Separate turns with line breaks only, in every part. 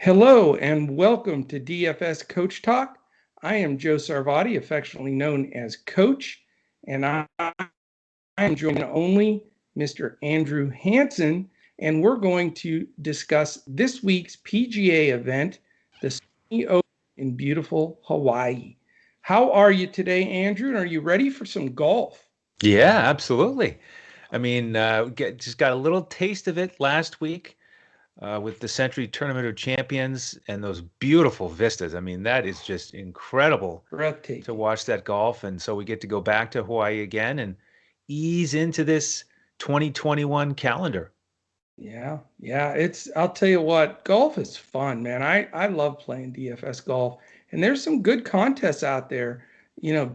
Hello and welcome to DFS Coach Talk. I am Joe Sarvati, affectionately known as Coach, and I am joined only Mr. Andrew Hansen, and we're going to discuss this week's PGA event, the Sony Open in beautiful Hawaii. How are you today, Andrew? And are you ready for some golf?
Yeah, absolutely. I mean, just got a little taste of it last week with the Century Tournament of Champions and those beautiful vistas. I mean, that is just incredible to
Breathtaking.
watch that golf. And so we get to go back to Hawaii again and ease into this 2021 calendar.
Yeah. I'll tell you what, golf is fun, man. I love playing DFS golf, and there's some good contests out there,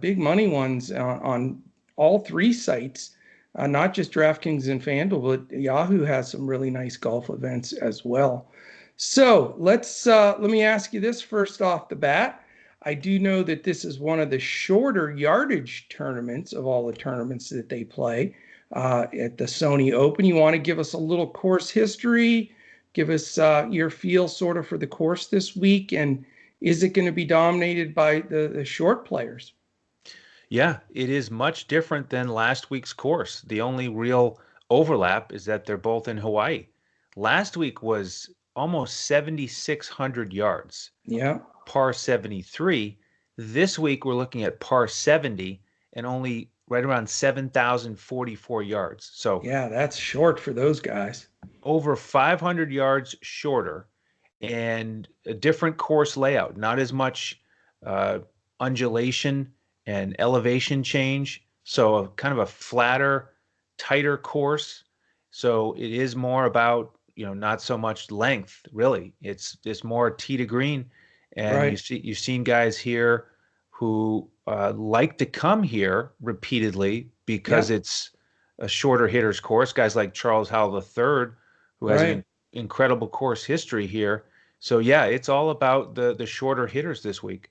big money ones on all three sites, not just Draftkings and Fanduel, but Yahoo has some really nice golf events as well. So let me ask you this first off the bat. I do know that this is one of the shorter yardage tournaments of all the tournaments that they play at the Sony Open. You want to give us a little course history, give us your feel sort of for the course this week, and is it going to be dominated by the short players?
Yeah, it is much different than last week's course. The only real overlap is that they're both in Hawaii. Last week was almost 7,600 yards.
Yeah,
Par 73. This week we're looking at par 70 and only right around 7,044 yards. So
yeah, that's short for those guys.
over 500 yards shorter and a different course layout, not as much uh, undulation and elevation change. So a kind of a flatter, tighter course. So it is more about, not so much length, really. It's more tee to green. And
Right.
you've seen guys here who like to come here repeatedly because
Yep.
it's a shorter hitter's course. Guys like Charles Howell III, who has
Right.
an incredible course history here. So yeah, it's all about the shorter hitters this week.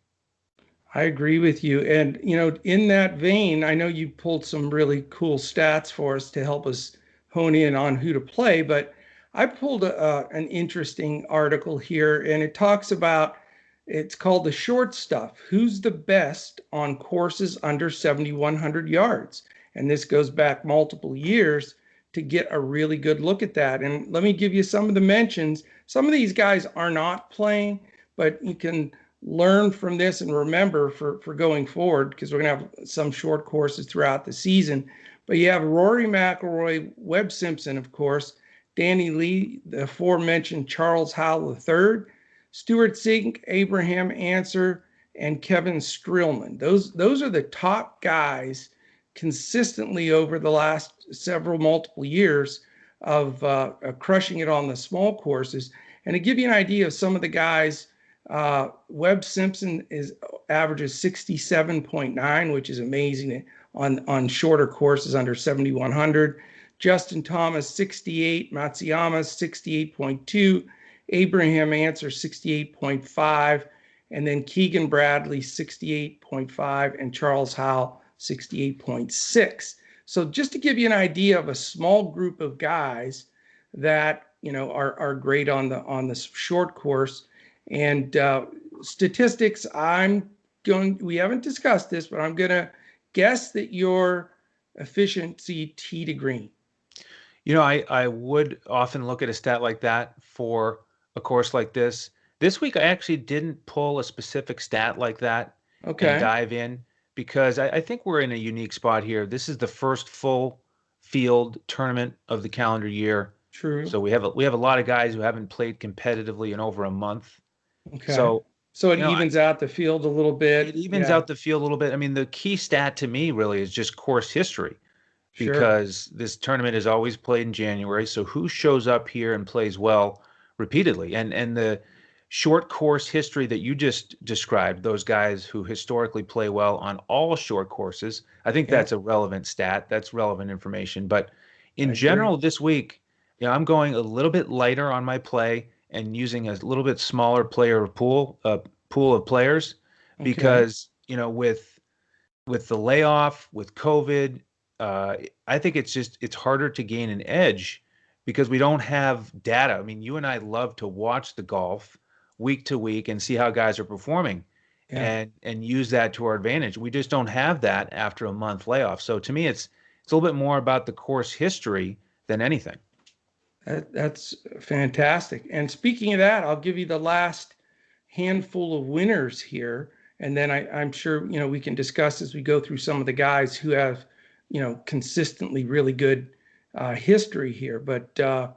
I agree with you. And, in that vein, I know you pulled some really cool stats for us to help us hone in on who to play, but I pulled an interesting article here, and it talks about it's called the short stuff. Who's the best on courses under 7,100 yards? And this goes back multiple years to get a really good look at that. And let me give you some of the mentions. Some of these guys are not playing, but you can learn from this and remember for going forward, because we're going to have some short courses throughout the season. But you have Rory McIlroy, Webb Simpson, of course, Danny Lee, the aforementioned Charles Howell III, Stuart Sink, Abraham Answer, and Kevin Streelman. Those are the top guys consistently over the last several multiple years of crushing it on the small courses. And to give you an idea of some of the guys, Webb Simpson is averages 67.9, which is amazing on shorter courses under 7,100. Justin Thomas 68, Matsuyama 68.2, Abraham Answer 68.5, and then Keegan Bradley 68.5, and Charles Howell 68.6. So just to give you an idea of a small group of guys that are great on the short course. And statistics, we haven't discussed this, but I'm going to guess that your efficiency tee to green.
I would often look at a stat like that for a course like this. This week, I actually didn't pull a specific stat like that and
Okay,
dive in because I think we're in a unique spot here. This is the first full field tournament of the calendar year.
true.
So we have a lot of guys who haven't played competitively in over a month.
Okay.
So,
So it
you know,
evens out the field a little
it
bit.
evens
Yeah,
out the field a little bit. I mean, the key stat to me really is just course history
sure.
because this tournament is always played in January. So who shows up here and plays well repeatedly? And the short course history that you just described, those guys who historically play well on all short courses, I think
Yeah,
that's a relevant stat. That's relevant information. But
I
in
agree.
general, this week, I'm going a little bit lighter on my play and using a little bit smaller player pool of players
Okay.
because, with the layoff, with COVID, uh, I think it's harder to gain an edge because we don't have data. I mean, you and I love to watch the golf. week to week and see how guys are performing
Yeah.
and use that to our advantage. We just don't have that after a month layoff. So to me, it's a little bit more about the course history than anything.
That's fantastic. And speaking of that, I'll give you the last handful of winners here, and then I'm sure we can discuss as we go through some of the guys who have consistently really good history here. But uh,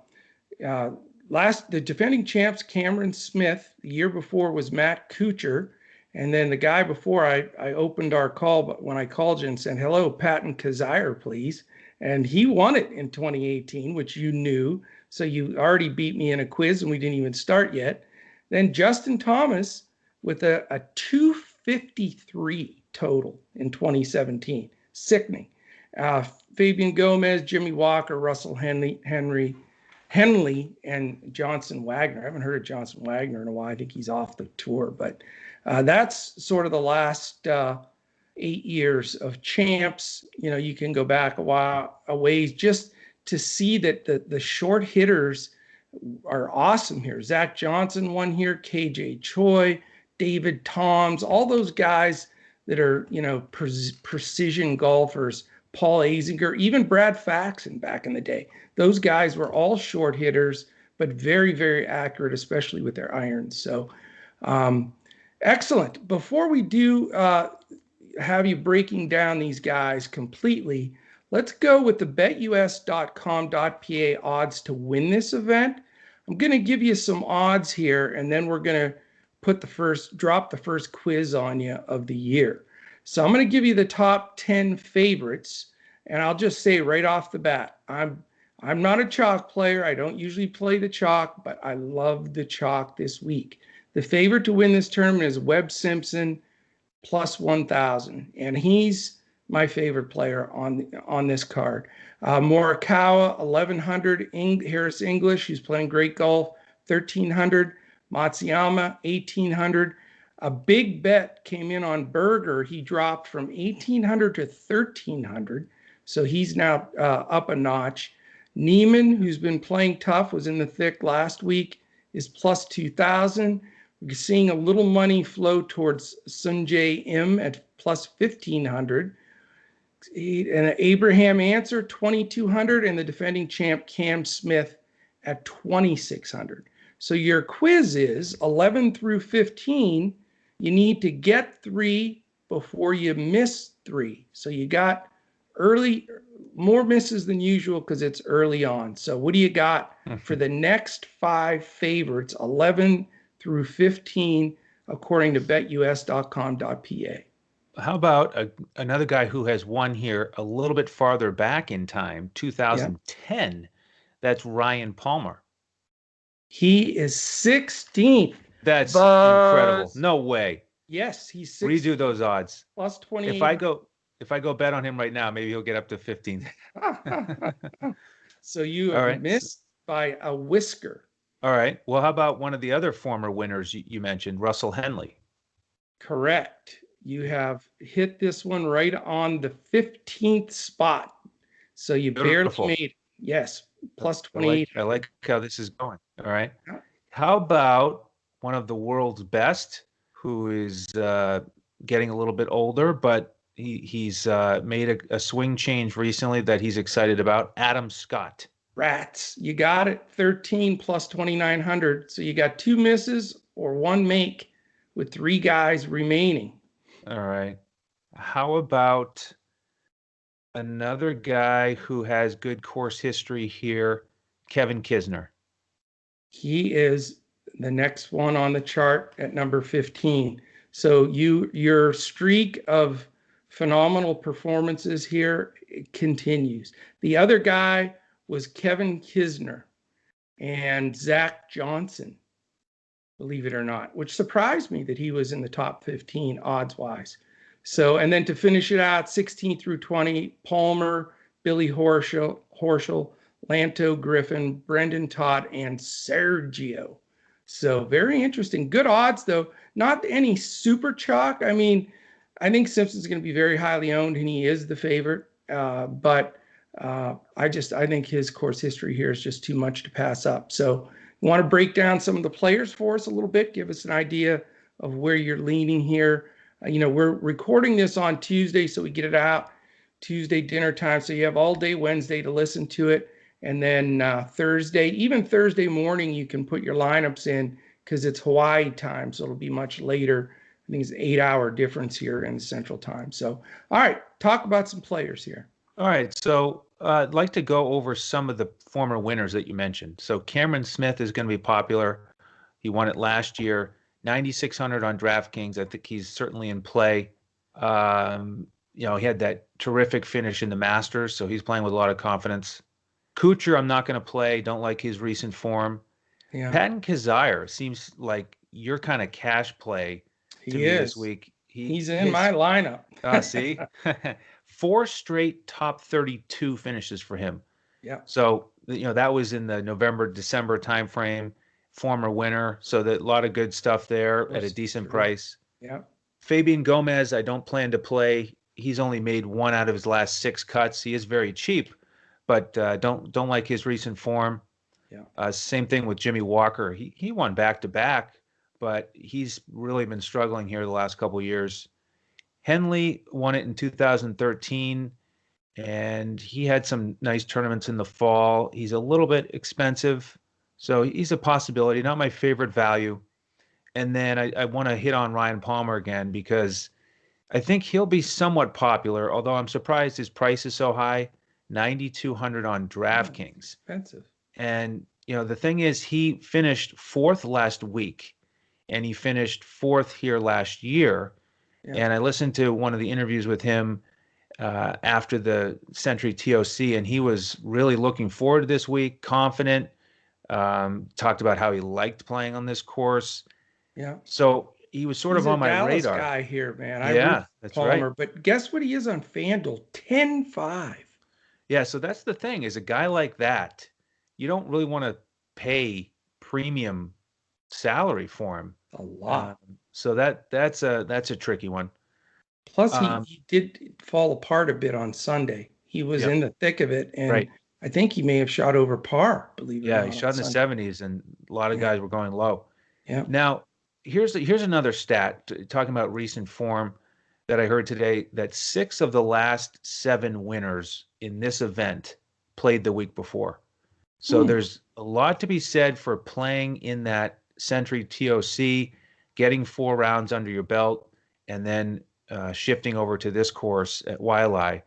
the defending champs Cameron Smith. The year before was Matt Kuchar, and then the guy before I opened our call, but when I called you and said hello, Patton Kazire, please, and he won it in 2018, which you knew. So you already beat me in a quiz, and we didn't even start yet. Then Justin Thomas with a 253 total in 2017, sickening. Fabian Gomez, Jimmy Walker, Russell Henley, and Johnson Wagner. I haven't heard of Johnson Wagner in a while. I think he's off the tour, but that's sort of the last 8 years of champs. You can go back a ways just to see that the short hitters are awesome here. Zach Johnson won here, KJ Choi, David Toms, all those guys that are, precision golfers, Paul Azinger, even Brad Faxon back in the day. Those guys were all short hitters, but very, very accurate, especially with their irons. So excellent. Before we do have you breaking down these guys completely, let's go with the betus.com.pa odds to win this event. I'm going to give you some odds here, and then we're going to drop the first quiz on you of the year. So I'm going to give you the top 10 favorites, and I'll just say right off the bat, I'm not a chalk player. I don't usually play the chalk, but I love the chalk this week. The favorite to win this tournament is Webb Simpson plus 1,000, and he's my favorite player on this card. Morikawa, 1,100. Harris English, who's playing great golf, 1,300. Matsuyama, 1,800. A big bet came in on Berger. He dropped from 1,800 to 1,300, so he's now up a notch. Neiman, who's been playing tough, was in the thick last week, is plus 2,000. We're seeing a little money flow towards Sunjae Im at plus 1,500. And Abraham Answer, 2,200, and the defending champ Cam Smith at 2,600. So your quiz is 11 through 15. You need to get 3 before you miss 3. So you got more misses than usual because it's early on. So what do you got for the next 5 favorites, 11 through 15, according to betus.com.pa?
How about another guy who has won here a little bit farther back in time, 2010? Yeah. That's Ryan Palmer.
He is 16th.
That's incredible. No way.
Yes, he's 16th.
Redo those odds.
Plus 28.
If I go bet on him right now, maybe he'll get up to 15th.
So you have missed by a whisker.
All right. Well, how about one of the other former winners you mentioned, Russell Henley?
Correct. You have hit this one right on the 15th spot. So you barely made it. Yes, plus 28.
I like how this is going. All right. How about one of the world's best who is getting a little bit older, but he's made a swing change recently that he's excited about, Adam Scott.
Rats. You got it. 13 plus 2,900. So you got 2 misses or 1 make with 3 guys remaining.
All right. How about another guy who has good course history here, Kevin Kisner?
He is the next one on the chart at number 15. So your streak of phenomenal performances here continues. The other guy was Kevin Kisner and Zach Johnson, believe it or not, which surprised me that he was in the top 15 odds-wise. So, and then to finish it out, 16 through 20, Palmer, Billy Horschel, Lanto Griffin, Brendan Todd, and Sergio. So very interesting. Good odds, though. Not any super chalk. I mean, I think Simpson's going to be very highly owned, and he is the favorite. But I think his course history here is just too much to pass up. So Want to break down some of the players for us a little bit? Give us an idea of where you're leaning here. We're recording this on Tuesday, so we get it out Tuesday dinner time. So you have all day Wednesday to listen to it. And then Thursday, even Thursday morning, you can put your lineups in because it's Hawaii time. So it'll be much later. I think it's an 8-hour difference here in Central Time. So, all right, talk about some players here.
All right, so I'd like to go over some of the former winners that you mentioned. So Cameron Smith is going to be popular. He won it last year, 9,600 on DraftKings. I think he's certainly in play. He had that terrific finish in the Masters, so he's playing with a lot of confidence. Kuchar, I'm not going to play. Don't like his recent form.
Yeah,
Patton Kizzire seems like your kind of cash play to
he
me this
is.
week.
He's in my lineup.
See, 4 straight top 32 finishes for him.
Yeah.
So, that was in the November, December timeframe, former winner. So that a lot of good stuff there at a decent price.
Yeah.
Fabian Gomez, I don't plan to play. He's only made 1 out of his last 6 cuts. He is very cheap, but don't like his recent form.
Yeah.
Same thing with Jimmy Walker. He won back to back, but he's really been struggling here the last couple of years. Henley won it in 2013, and he had some nice tournaments in the fall. He's a little bit expensive, so he's a possibility. Not my favorite value. And then I want to hit on Ryan Palmer again because I think he'll be somewhat popular, although I'm surprised his price is so high, 9,200 on DraftKings.
Expensive.
And, the thing is, he finished 4th last week, and he finished 4th here last year. Yeah. And I listened to one of the interviews with him after the Century TOC, and he was really looking forward to this week, confident, talked about how he liked playing on this course.
Yeah.
So he was sort of on my
Dallas
radar.
Guy here, man.
That's
Palmer,
right.
But guess what he is on FanDuel? 10-5.
Yeah, so that's the thing, is a guy like that, you don't really want to pay premium salary for him.
A lot.
So that's a tricky one.
Plus, he did fall apart a bit on Sunday. He was in the thick of it, and I think he may have shot over par, believe it or not.
Yeah, he shot in the 70s, and a lot of guys were going low.
Yeah.
Now, here's another stat, talking about recent form, that I heard today, that 6 of the last 7 winners in this event played the week before. So there's a lot to be said for playing in that Century TOC, getting 4 rounds under your belt, and then shifting over to this course at Waialae.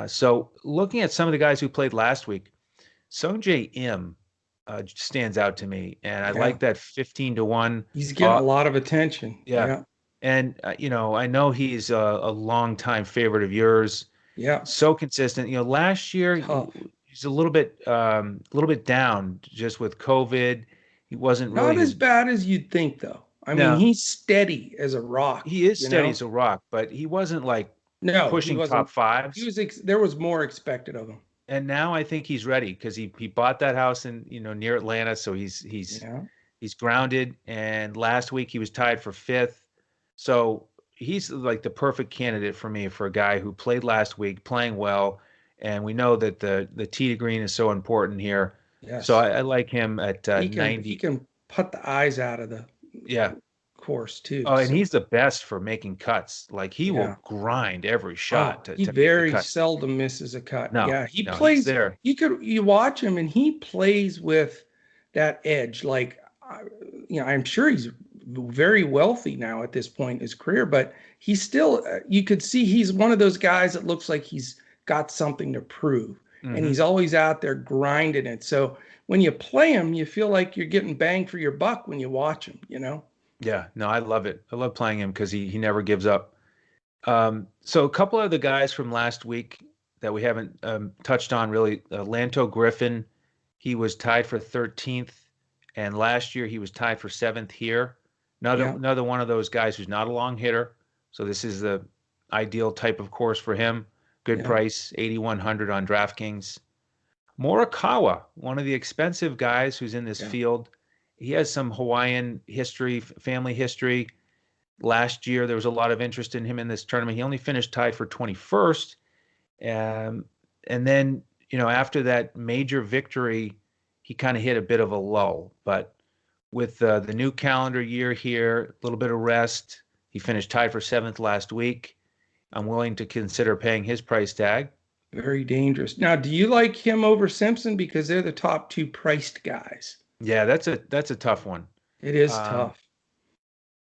So looking at some of the guys who played last week, Sungjae Im stands out to me, and I like that 15-1.
He's getting a lot of attention. Yeah.
And I know he's a longtime favorite of yours.
Yeah.
So consistent. Last year he's a little bit down just with COVID. He wasn't really
not as bad as you'd think, though. I mean, he's steady as a rock.
He is steady as a rock, but he wasn't like pushing top 5s.
There was more expected of him.
And now I think he's ready because he bought that house in near Atlanta, so he's grounded. And last week he was tied for 5th, so he's like the perfect candidate for me, for a guy who played last week, playing well, and we know that the tee to green is so important here.
Yes.
So I like him at 90.
He can put the eyes out of the course too.
Oh, and he's the best for making cuts. Like he will grind every shot.
He very seldom misses a cut.
No,
he plays
there.
You watch him and he plays with that edge. Like, I'm sure he's very wealthy now at this point in his career, but he's still, you could see he's one of those guys that looks like he's got something to prove. And he's always out there grinding it. So when you play him, you feel like you're getting bang for your buck when you watch him,
Yeah, no, I love it. I love playing him because he never gives up. So a couple of the guys from last week that we haven't touched on really, Lanto Griffin, he was tied for 13th, and last year he was tied for 7th here. Another one of those guys who's not a long hitter, so this is the ideal type of course for him. Good price, 8,100 on DraftKings. Morikawa, one of the expensive guys who's in this field. He has some Hawaiian history, family history. Last year, there was a lot of interest in him in this tournament. He only finished tied for 21st. And then, after that major victory, he kind of hit a bit of a lull. But with the new calendar year here, a little bit of rest, he finished tied for 7th last week. I'm willing to consider paying his price tag.
Very dangerous. Now, do you like him over Simpson because they're the top two priced guys?
Yeah, that's a tough one.
It is
Um,
tough.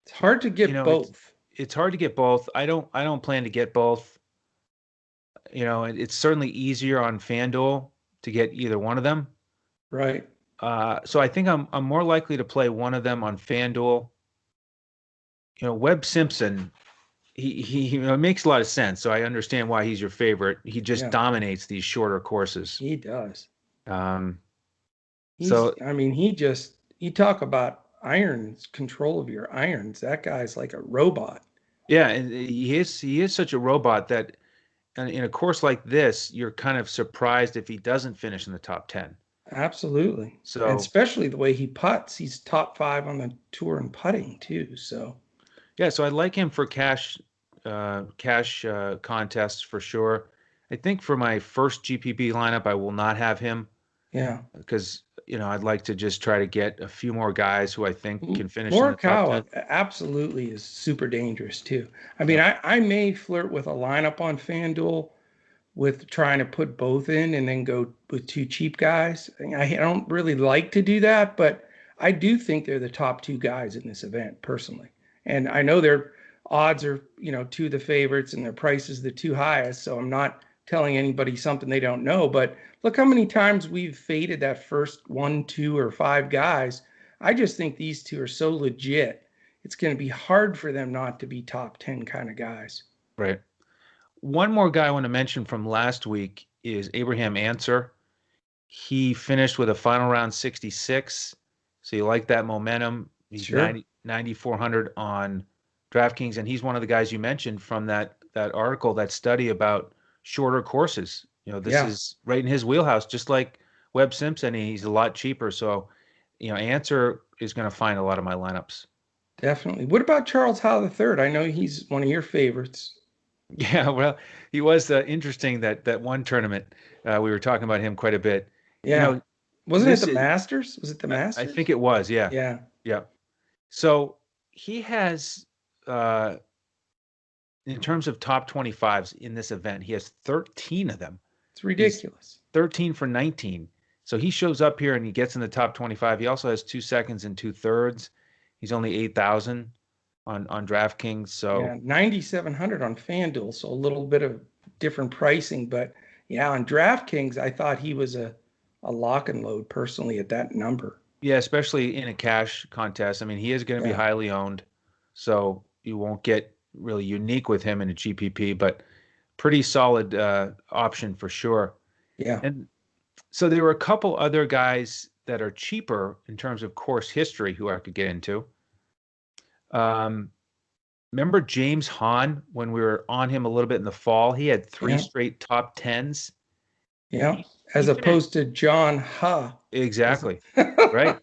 It's hard to
you
get
know, it's
both.
it's hard to get both. I don't plan to get both. It's certainly easier on FanDuel to get either one of them.
Right.
So I think I'm more likely to play one of them on FanDuel. Webb Simpson, he makes a lot of sense. So I understand why he's your favorite. He just
Yeah,
dominates these shorter courses.
he does.
Um,
He's,
so
I mean, you talk about irons, control of your irons. That guy's like a robot.
yeah, and he is such a robot that in a course like this, you're kind of surprised if he doesn't finish in the top 10.
Absolutely. And
So
especially the way he putts. He's top five on the tour in putting too. So,
yeah, so I like him for cash contests for sure. I think for my first GPP lineup, I will not have him
yeah.
because I'd like to just try to get a few more guys who I think can finish in the top
Morikawa
10.
absolutely is super dangerous too. I mean,
Yep.
I may flirt with a lineup on FanDuel with trying to put both in and then go with two cheap guys. I don't really like to do that, but I do think they're the top two guys in this event personally. And I know their odds are, two of the favorites and their price is the two highest. So I'm not telling anybody something they don't know. But look how many times we've faded that first one, two, or five guys. I just think these two are so legit. It's going to be hard for them not to be top 10 kind of guys.
Right. One more guy I want to mention from last week is Abraham Answer. He finished with a final round 66. So you like that momentum. He's
Sure.
9,400 on DraftKings, and he's one of the guys you mentioned from that article, that study about shorter courses. This
Yeah.
is right in his wheelhouse, just like Webb Simpson. He's a lot cheaper. So, Answer is going to find a lot of my lineups.
Definitely. What about Charles Howe III? I know he's one of your favorites.
Yeah, well, he was interesting that one tournament. We were talking about him quite a bit. You
Yeah.
know,
Wasn't it
this
the
is,
Masters? Was it the
I think
Masters?
it was, yeah.
Yeah.
Yeah. So he has, uh, in terms of top 25s in this event, he has 13 of them.
It's
He's
ridiculous.
13 for 19. So he shows up here and he gets in the top 25. He also has 2 seconds and 2/3. He's only 8,000 on DraftKings.
Yeah.
So
9,700 on FanDuel. So a little bit of different pricing. But yeah, on DraftKings, I thought he was a lock and load personally at that number.
yeah, especially in a cash contest. I mean, he is going to be
Yeah.
highly owned. So you won't get really unique with him in a GPP, but pretty solid option for sure.
Yeah.
And so there were a couple other guys that are cheaper in terms of course history who I could get into. Um, Remember James Hahn when we were on him a little bit in the fall? He had three
Yeah.
straight top tens.
Yeah.
He
As
finished
opposed to John Ha.
exactly right.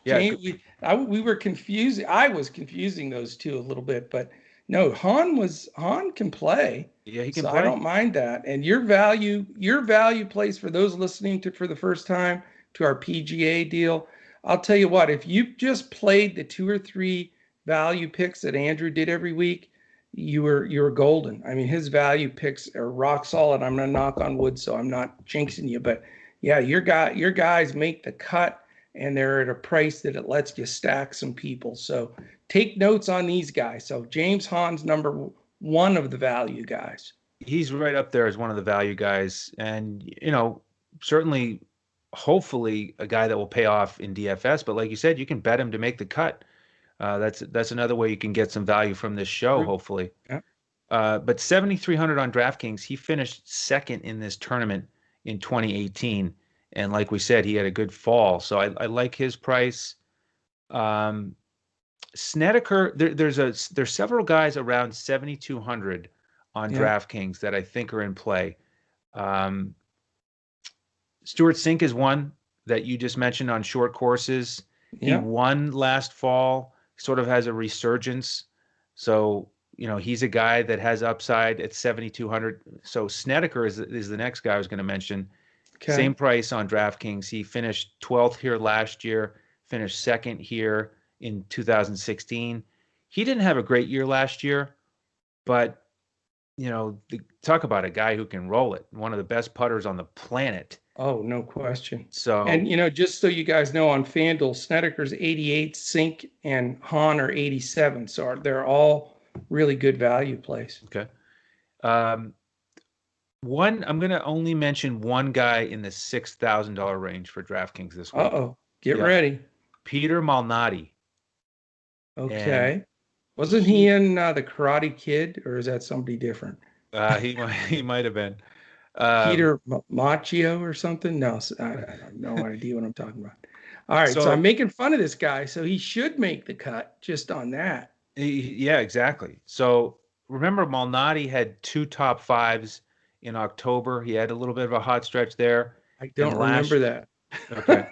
Yeah,
James, we were confusing. I was confusing those two a little bit, but no, Han can play,
yeah, he can
so I
play.
don't mind that. And your value plays for those listening to for the first time to our PGA deal. I'll tell you what, if you just played the two or three value picks that Andrew did every week, you were golden. I mean, his value picks are rock solid. I'm gonna knock on wood, so I'm not jinxing you, but yeah, your guys make the cut and they're at a price that it lets you stack some people. So take notes on these guys. So James Hahn's number one of the value guys.
He's right up there as one of the value guys, and certainly, hopefully, a guy that will pay off in DFS. But like you said, you can bet him to make the cut. That's another way you can get some value from this show,
True.
hopefully.
Yeah.
But 7,300 on DraftKings, he finished second in this tournament in 2018. And like we said, he had a good fall. So I like his price. Um, Snedeker, there's several guys around 7,200 on
Yeah.
DraftKings that I think are in play. Um, Stuart Sink is one that you just mentioned on short courses. He
Yeah.
won last fall, sort of has a resurgence. So, he's a guy that has upside at 7,200. So Snedeker is the next guy I was going to mention. Same
Okay.
price on DraftKings. He finished 12th here last year, finished second here in 2016. He didn't have a great year last year, but talk about a guy who can roll it. One of the best putters on the planet.
Oh, no question. And
So,
just so you guys know, on FanDuel, Snedeker's 88, Sink and Hahn are 87. So they're all really good value plays.
okay. Um, I'm going to only mention one guy in the $6,000 range for DraftKings this week.
Uh-oh. Get
Yep.
ready.
Peter Malnati. And
Okay. Wasn't he
he
in The Karate Kid, or is that somebody different?
he might have been. Um,
Peter Macchio or something? No, I have no idea what I'm talking about. All right, so I'm
so
making fun of this guy, so he should make the cut just on that.
yeah, exactly. So remember, Malnati had two top fives in October. He had a little bit of a hot stretch there.
I
And
don't remember that.
okay.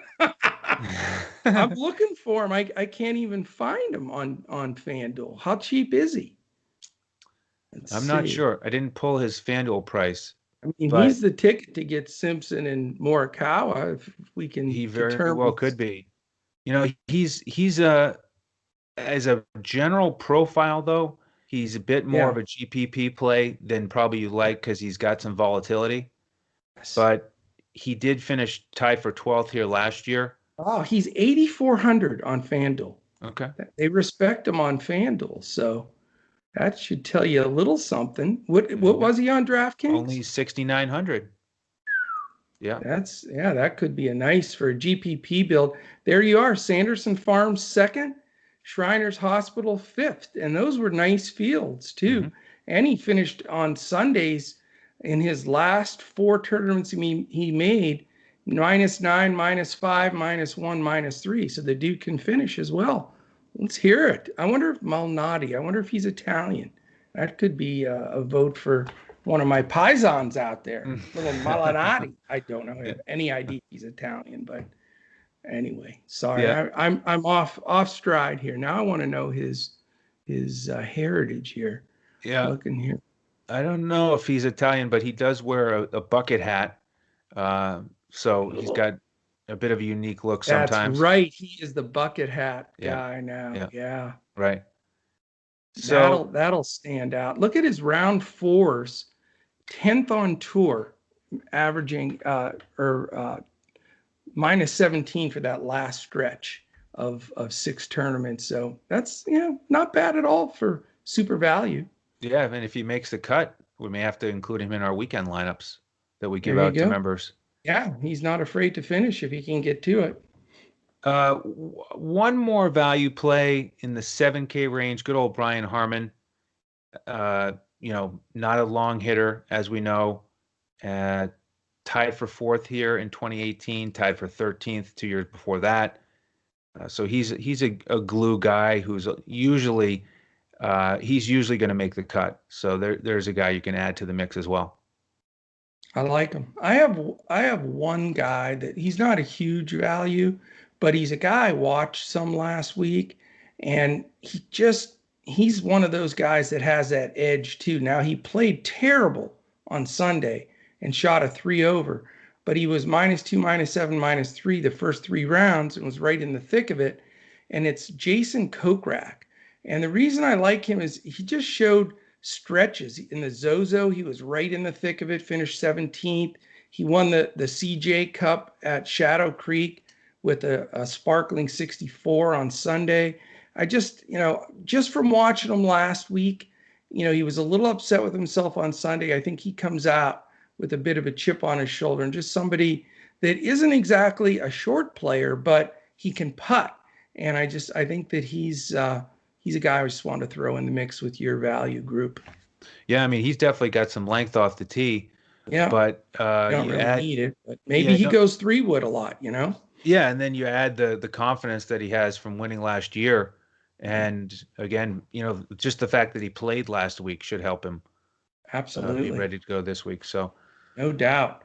I'm looking for him. I can't even find him on FanDuel. How cheap is he? Let's
I'm not
see.
sure. I didn't pull his FanDuel price,
I mean,
but
he's the ticket to get Simpson and Morikawa if we can
he very well
determine.
could be. He's as a general profile though, he's a bit more
Yeah.
of a GPP play than probably you like because he's got some volatility.
Yes.
But he did finish tied for 12th here last year.
Oh, he's 8,400 on FanDuel.
Okay.
They respect him on FanDuel, so that should tell you a little something. What
Yeah.
was he on
Only
DraftKings?
6,900. Yeah.
That could be a nice for a GPP build. There you are, Sanderson Farms second, Shriners Hospital fifth, and those were nice fields too.
Hmm.
And he finished on Sundays in his last four tournaments he made -9, -5, -1, -3. So the dude can finish as well. Let's hear it. I wonder if Malnati. I wonder if he's Italian. That could be a vote for one of my paisans out there, little Malnati. I don't know
Yeah.
have any idea he's Italian, but anyway, sorry,
Yeah.
I'm off stride here. Now I want to know his heritage here.
Yeah.
Looking here.
I don't know if he's Italian, but he does wear a bucket hat. So he's got a bit of a unique look
That's
sometimes.
right. He is the bucket hat
Yeah.
guy now.
Yeah.
Yeah.
Right. So
That'll stand out. Look at his round fours, 10th on tour, averaging or -17 for that last stretch of six tournaments. So that's not bad at all for super value.
yeah, and if he makes the cut, we may have to include him in our weekend lineups that we give
There you
out to
go.
members.
Yeah, he's not afraid to finish if he can get to it.
One more value play in the 7K range. Good old Brian Harmon. Not a long hitter, as we know. Tied for fourth here in 2018. Tied for 13th 2 years before that. So he's a glue guy who's usually going to make the cut. So there's a guy you can add to the mix as well.
I like him. I have one guy that he's not a huge value, but he's a guy I watched some last week, and he's one of those guys that has that edge too. Now he played terrible on Sunday and shot a 3 over, but he was -2, -7, -3 the first three rounds and was right in the thick of it. And it's Jason Kokrak. And the reason I like him is he just showed stretches in the Zozo. He was right in the thick of it, finished 17th. He won the CJ Cup at Shadow Creek with a sparkling 64 on Sunday. I just from watching him last week, he was a little upset with himself on Sunday. I think he comes out with a bit of a chip on his shoulder and just somebody that isn't exactly a short player, but he can putt. And I think that he's a guy I just want to throw in the mix with your value group.
Yeah, I mean he's definitely got some length off the tee,
Yeah,
but
don't
you
really
add
need it, but maybe he goes 3-wood a lot.
yeah, and then you add the confidence that he has from winning last year, and again, just the fact that he played last week should help him
Absolutely,
be ready to go this week. So
no doubt.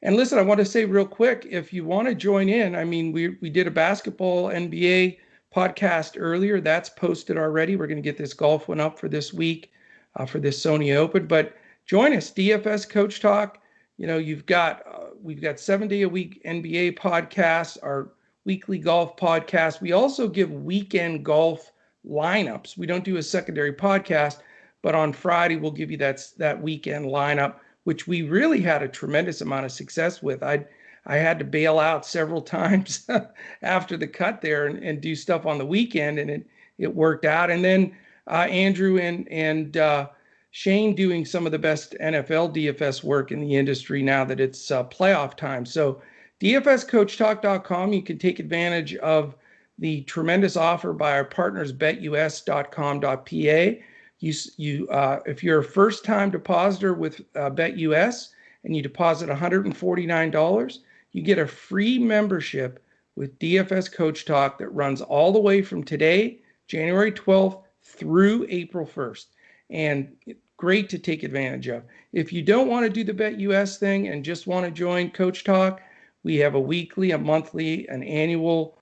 And listen, I want to say real quick, if you want to join in, I mean, we did a basketball NBA podcast earlier. That's posted already. We're going to get this golf one up for this week for this Sony Open. But join us, DFS Coach Talk. you've got we've got 7 day a week NBA podcasts, our weekly golf podcast. We also give weekend golf lineups. We don't do a secondary podcast, but on Friday we'll give you that weekend lineup, which we really had a tremendous amount of success with. I had to bail out several times after the cut there and do stuff on the weekend, and it worked out. And then Andrew and Shane doing some of the best NFL DFS work in the industry now that it's playoff time. So DFSCoachTalk.com, you can take advantage of the tremendous offer by our partners, BetUS.com.pa. If you're a first-time depositor with BetUS and you deposit $149, you get a free membership with DFS Coach Talk that runs all the way from today, January 12th, through April 1st. And great to take advantage of. If you don't want to do the BetUS thing and just want to join Coach Talk, we have a weekly, a monthly, an annual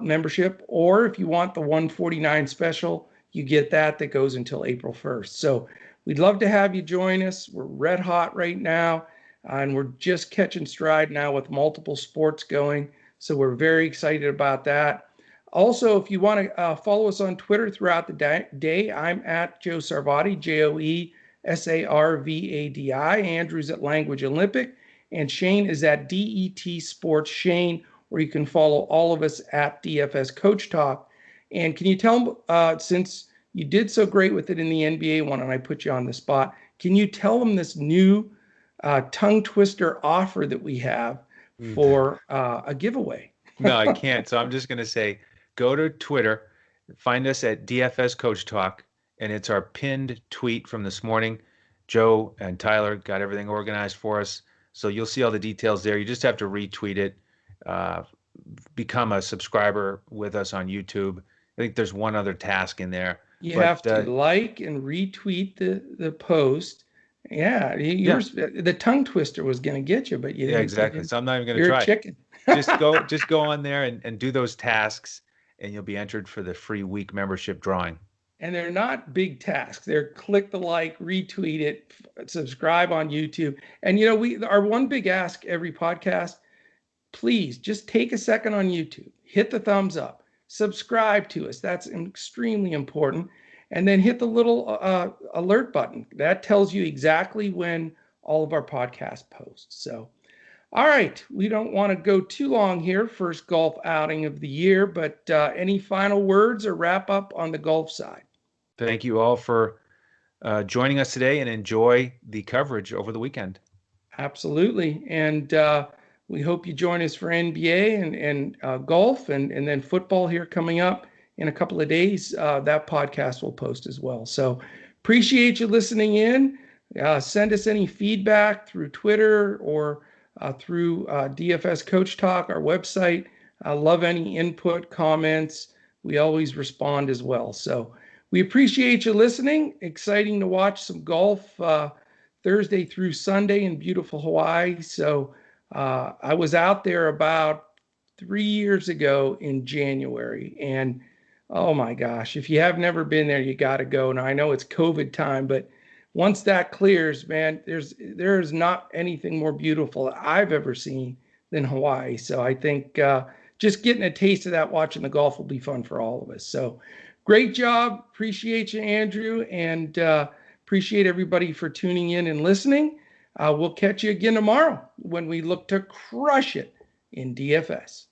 membership. Or if you want the $149 special, you get that goes until April 1st. So we'd love to have you join us. We're red hot right now, and we're just catching stride now with multiple sports going. So we're very excited about that. Also, if you want to follow us on Twitter throughout the day, I'm at Joe Sarvadi, JoeSarvadi. Andrew's at Language Olympic, and Shane is at DET Sports Shane, where you can follow all of us at DFS Coach Talk. And can you tell them, since you did so great with it in the NBA one, and I put you on the spot, can you tell them this new tongue twister offer that we have for a giveaway?
No, I can't. So I'm just going to say, go to Twitter, find us at DFS Coach Talk, and it's our pinned tweet from this morning. Joe and Tyler got everything organized for us, so you'll see all the details there. You just have to retweet it, become a subscriber with us on YouTube. I think there's one other task in there.
You have to like and retweet the post. Yeah, the tongue twister was going to get you, but you didn't.
Yeah, exactly. So I'm not even going to try.
You're a chicken.
just go on there and do those tasks, and you'll be entered for the free week membership drawing.
And they're not big tasks. They're click the like, retweet it, subscribe on YouTube. And our one big ask every podcast, please just take a second on YouTube, hit the thumbs up, subscribe to us. That's extremely important. And then hit the little alert button. That tells you exactly when all of our podcast posts. So, all right, we don't want to go too long here. First golf outing of the year, but any final words or wrap up on the golf side?
Thank you all for joining us today, and enjoy the coverage over the weekend.
Absolutely. And we hope you join us for NBA and golf and then football here coming up in a couple of days. That podcast will post as well. So appreciate you listening in. Send us any feedback through Twitter or through DFS Coach Talk, our website. I love any input, comments. We always respond as well. So we appreciate you listening. Exciting to watch some golf Thursday through Sunday in beautiful Hawaii. So I was out there about 3 years ago in January, and oh my gosh, if you have never been there, you got to go. Now I know it's COVID time, but once that clears, man, there is not anything more beautiful I've ever seen than Hawaii. So I think just getting a taste of that watching the golf will be fun for all of us. So great job. Appreciate you, Andrew, and appreciate everybody for tuning in and listening. We'll catch you again tomorrow when we look to crush it in DFS.